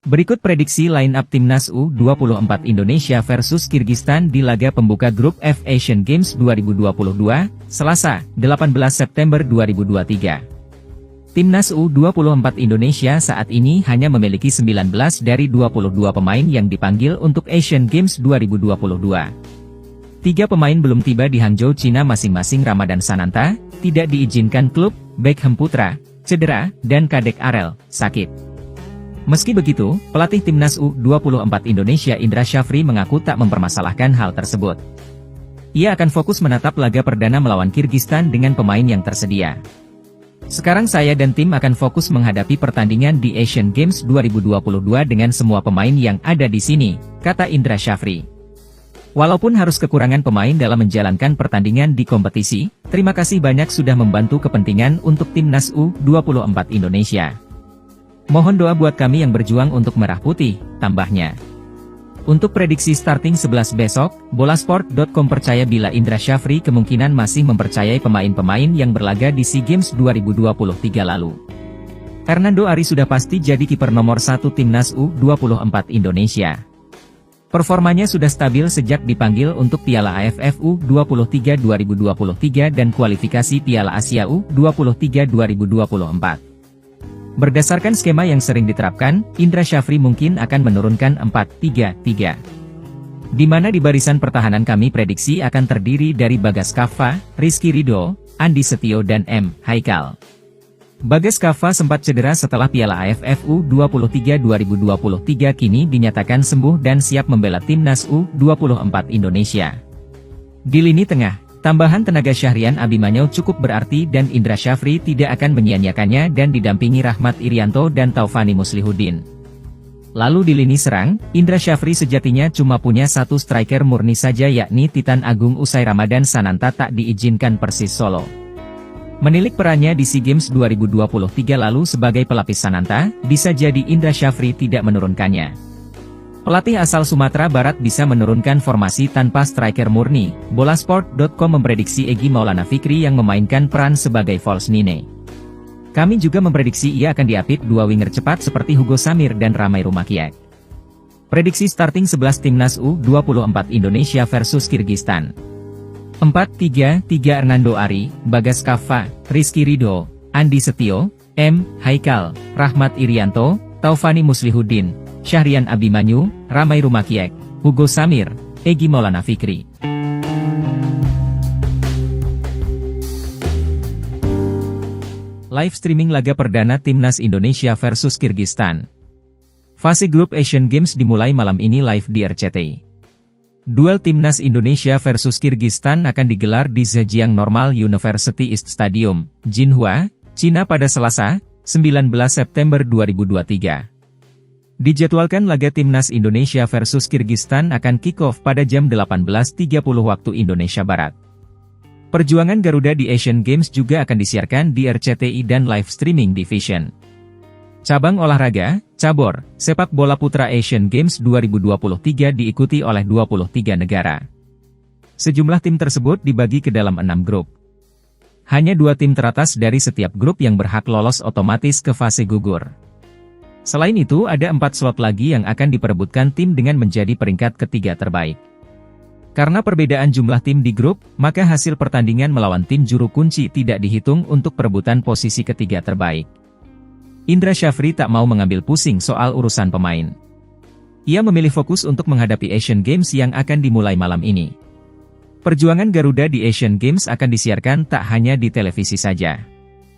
Berikut prediksi line-up Timnas U24 Indonesia versus Kirgistan di laga pembuka Grup F Asian Games 2022, Selasa, 18 September 2023. Timnas U24 Indonesia saat ini hanya memiliki 19 dari 22 pemain yang dipanggil untuk Asian Games 2022. 3 pemain belum tiba di Hangzhou, Cina masing-masing Ramadan Sananta, tidak diizinkan klub, Beckham Putra, cedera, dan Kadek Arel, sakit. Meski begitu, pelatih Timnas U24 Indonesia Indra Syafri mengaku tak mempermasalahkan hal tersebut. Ia akan fokus menatap laga perdana melawan Kirgistan dengan pemain yang tersedia. Sekarang saya dan tim akan fokus menghadapi pertandingan di Asian Games 2022 dengan semua pemain yang ada di sini, kata Indra Syafri. Walaupun harus kekurangan pemain dalam menjalankan pertandingan di kompetisi, terima kasih banyak sudah membantu kepentingan untuk Timnas U24 Indonesia. Mohon doa buat kami yang berjuang untuk merah putih, tambahnya. Untuk prediksi starting 11 besok, Bolasport.com percaya bila Indra Syafri kemungkinan masih mempercayai pemain-pemain yang berlaga di SEA Games 2023 lalu. Hernando Ari sudah pasti jadi kiper nomor 1 Timnas U24 Indonesia. Performanya sudah stabil sejak dipanggil untuk Piala AFF U23 2023 dan kualifikasi Piala Asia U23 2024. Berdasarkan skema yang sering diterapkan, Indra Syafri mungkin akan menurunkan 4-3-3. Di mana di barisan pertahanan kami prediksi akan terdiri dari Bagas Kava, Rizky Ridho, Andi Setio dan M. Haikal. Bagas Kava sempat cedera setelah Piala AFF U23 2023 kini dinyatakan sembuh dan siap membela Timnas U24 Indonesia. Di lini tengah, tambahan tenaga Syahrian Abimanyu cukup berarti dan Indra Syafri tidak akan menyia-nyiakannya dan didampingi Rahmat Irianto dan Taufani Muslihuddin. Lalu di lini serang, Indra Syafri sejatinya cuma punya satu striker murni saja yakni Titan Agung usai Ramadan Sananta tak diizinkan Persis Solo. Menilik perannya di SEA Games 2023 lalu sebagai pelapis Sananta, bisa jadi Indra Syafri tidak menurunkannya. Pelatih asal Sumatera Barat bisa menurunkan formasi tanpa striker murni. Bolasport.com memprediksi Egy Maulana Fikri yang memainkan peran sebagai false nine. Kami juga memprediksi ia akan diapit dua winger cepat seperti Hugo Samir dan Ramai Rumakiek. Prediksi starting 11 Timnas U24 Indonesia versus Kirgistan. 4-3-3 Hernando Ari, Bagas Kava, Rizky Ridho, Andi Setio, M. Haikal, Rahmat Irianto, Taufani Muslihuddin, Syahrian Abimanyu, Ramai Rumakiek, Hugo Samir, Egy Maulana Fikri. Live streaming laga perdana Timnas Indonesia versus Kirgistan. Fase grup Asian Games dimulai malam ini live di RCTI. Duel Timnas Indonesia versus Kirgistan akan digelar di Zhejiang Normal University East Stadium, Jinhua, Cina pada Selasa, 19 September 2023. Dijadwalkan laga Timnas Indonesia versus Kirgistan akan kick-off pada jam 18.30 waktu Indonesia Barat. Perjuangan Garuda di Asian Games juga akan disiarkan di RCTI dan live streaming division. Cabang olahraga, cabur, sepak bola putra Asian Games 2023 diikuti oleh 23 negara. Sejumlah tim tersebut dibagi ke dalam 6 grup. Hanya 2 tim teratas dari setiap grup yang berhak lolos otomatis ke fase gugur. Selain itu ada 4 slot lagi yang akan diperebutkan tim dengan menjadi peringkat ketiga terbaik. Karena perbedaan jumlah tim di grup, maka hasil pertandingan melawan tim juru kunci tidak dihitung untuk perebutan posisi ketiga terbaik. Indra Syafri tak mau mengambil pusing soal urusan pemain. Ia memilih fokus untuk menghadapi Asian Games yang akan dimulai malam ini. Perjuangan Garuda di Asian Games akan disiarkan tak hanya di televisi saja.